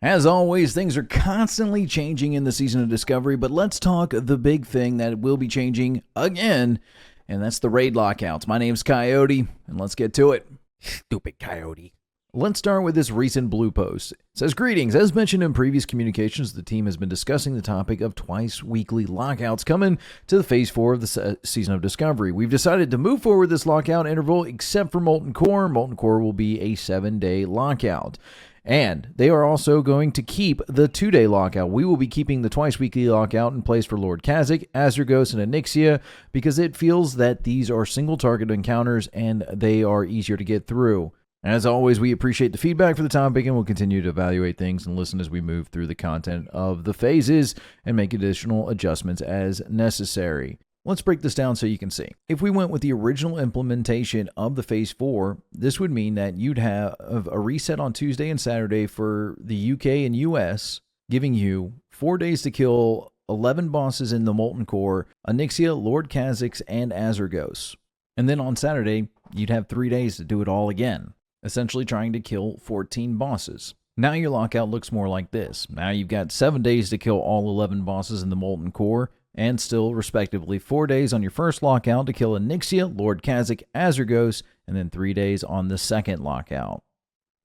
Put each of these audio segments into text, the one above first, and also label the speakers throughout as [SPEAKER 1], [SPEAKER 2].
[SPEAKER 1] As always, things are constantly changing in the Season of Discovery, but let's talk the big thing that will be changing again, and that's the Raid Lockouts. My name's Coyote, and let's get to it.
[SPEAKER 2] Stupid Coyote.
[SPEAKER 1] Let's start with this recent blue post. It says, "Greetings. As mentioned in previous communications, the team has been discussing the topic of twice-weekly lockouts coming to the Phase 4 of the Season of Discovery. We've decided to move forward this lockout interval except for Molten Core. Molten Core will be a 7-day lockout. And they are also going to keep the 2-day lockout. We will be keeping the twice-weekly lockout in place for Lord Kha'Zix, Azergos, and Onyxia because it feels that these are single-target encounters and they are easier to get through. As always, we appreciate the feedback for the topic and we'll continue to evaluate things and listen as we move through the content of the phases and make additional adjustments as necessary." Let's break this down so you can see. If we went with the original implementation of the Phase 4, this would mean that you'd have a reset on Tuesday and Saturday for the UK and US, giving you 4 days to kill 11 bosses in the Molten Core, Onyxia, Lord Kha'Zix, and Azergos. And then on Saturday, you'd have 3 days to do it all again, essentially trying to kill 14 bosses. Now your lockout looks more like this. Now you've got 7 days to kill all 11 bosses in the Molten Core, and still, respectively, 4 days on your first lockout to kill Onyxia, Lord Kha'Zix, Azergos, and then 3 days on the second lockout.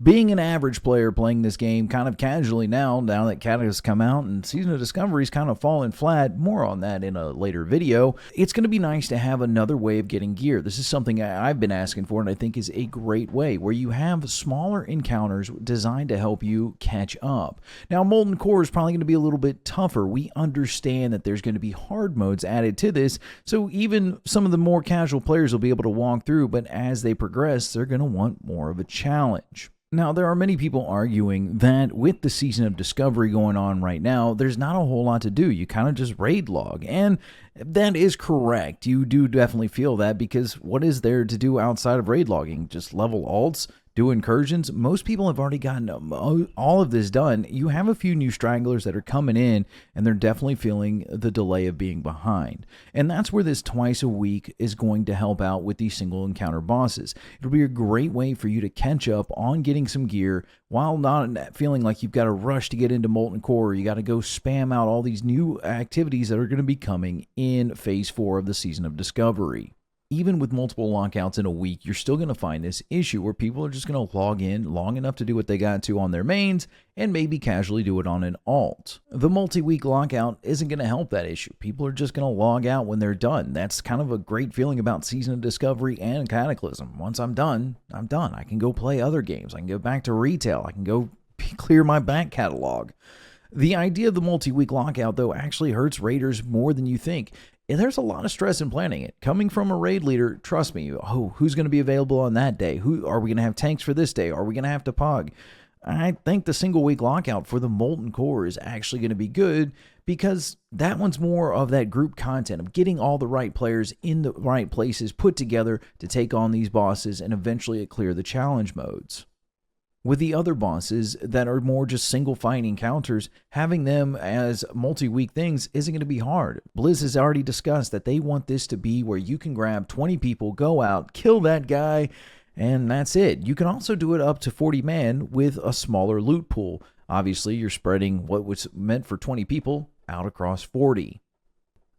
[SPEAKER 1] Being an average player playing this game kind of casually now that Cat has come out and Season of Discovery's kind of fallen flat, more on that in a later video, it's going to be nice to have another way of getting gear. This is something I've been asking for and I think is a great way, where you have smaller encounters designed to help you catch up. Now, Molten Core is probably going to be a little bit tougher. We understand that there's going to be hard modes added to this, so even some of the more casual players will be able to walk through, but as they progress, they're going to want more of a challenge. Now, there are many people arguing that with the Season of Discovery going on right now, there's not a whole lot to do. You kind of just raid log, and that is correct. You do definitely feel that, because what is there to do outside of raid logging? Just level alts, do incursions. Most people have already gotten all of this done. You have a few new stragglers that are coming in, and they're definitely feeling the delay of being behind. And that's where this twice a week is going to help out with these single encounter bosses. It'll be a great way for you to catch up on getting some gear while not feeling like you've got to rush to get into Molten Core. You got to go spam out all these new activities that are going to be coming in Phase 4 of the Season of Discovery. Even with multiple lockouts in a week, you're still going to find this issue where people are just going to log in long enough to do what they got to on their mains and maybe casually do it on an alt. The multi-week lockout isn't going to help that issue. People are just going to log out when they're done. That's kind of a great feeling about Season of Discovery and Cataclysm. Once I'm done, I'm done. I can go play other games. I can go back to retail. I can go clear my back catalog. The idea of the multi-week lockout, though, actually hurts raiders more than you think. And there's a lot of stress in planning it. Coming from a raid leader, trust me, who's going to be available on that day? Who are we going to have tanks for this day? Are we going to have to pog? I think the single week lockout for the Molten Core is actually going to be good, because that one's more of that group content of getting all the right players in the right places put together to take on these bosses and eventually clear the challenge modes. With the other bosses that are more just single fight encounters, having them as multi-week things isn't going to be hard. Blizz has already discussed that they want this to be where you can grab 20 people, go out, kill that guy, and that's it. You can also do it up to 40 man with a smaller loot pool. Obviously, you're spreading what was meant for 20 people out across 40.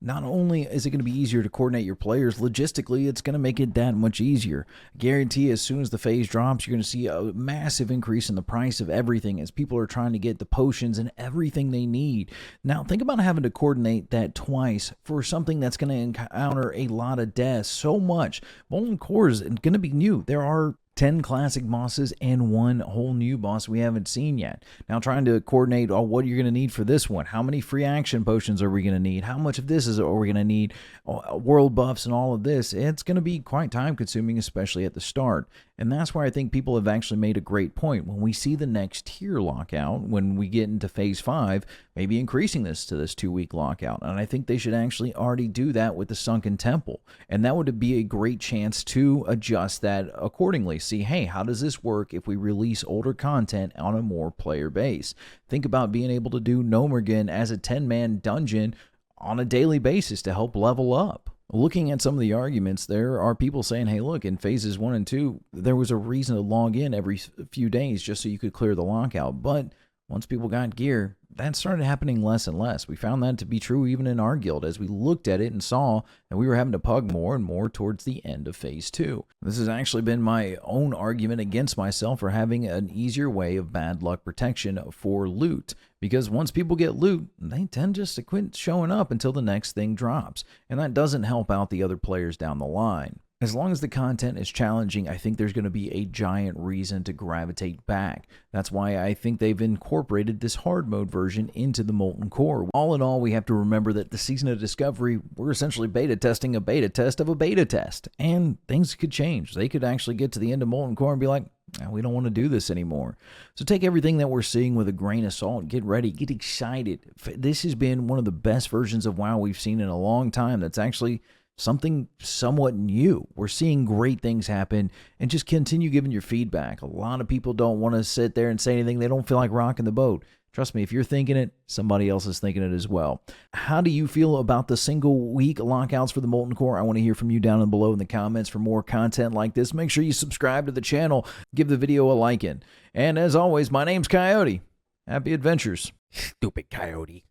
[SPEAKER 1] Not only is it going to be easier to coordinate your players, logistically, it's going to make it that much easier. I guarantee as soon as the phase drops, you're going to see a massive increase in the price of everything as people are trying to get the potions and everything they need. Now, think about having to coordinate that twice for something that's going to encounter a lot of deaths so much. Molten Core is going to be new. There are 10 classic bosses and one whole new boss we haven't seen yet. Now trying to coordinate what you're going to need for this one. How many free action potions are we going to need? How much of this are we going to need? World buffs and all of this. It's going to be quite time consuming, especially at the start. And that's why I think people have actually made a great point. When we see the next tier lockout, when we get into Phase 5, maybe increasing this to this 2-week lockout. And I think they should actually already do that with the Sunken Temple. And that would be a great chance to adjust that accordingly. See, hey, how does this work if we release older content on a more player base? Think about being able to do Nomergan as a 10-man dungeon on a daily basis to help level up. Looking at some of the arguments, there are people saying, hey, look, in phases 1 and 2, there was a reason to log in every few days just so you could clear the lockout. But once people got gear, that started happening less and less. We found that to be true even in our guild as we looked at it and saw that we were having to pug more and more towards the end of Phase 2. This has actually been my own argument against myself for having an easier way of bad luck protection for loot. Because once people get loot, they tend just to quit showing up until the next thing drops. And that doesn't help out the other players down the line. As long as the content is challenging, I think there's going to be a giant reason to gravitate back. That's why I think they've incorporated this hard mode version into the Molten Core. All in all, we have to remember that the Season of Discovery, we're essentially beta testing a beta test of a beta test. And things could change. They could actually get to the end of Molten Core and be like, we don't want to do this anymore. So take everything that we're seeing with a grain of salt. Get ready. Get excited. This has been one of the best versions of WoW we've seen in a long time. That's actually something somewhat new. We're seeing great things happen, and just continue giving your feedback. A lot of people don't want to sit there and say anything. They don't feel like rocking the boat. Trust me, if you're thinking it, somebody else is thinking it as well. How do you feel about the single week lockouts for the Molten Core? I want to hear from you down below in the comments. For more content like this, make sure you subscribe to the channel, give the video a like in. And as always, my name's Coyote. Happy adventures.
[SPEAKER 2] Stupid Coyote.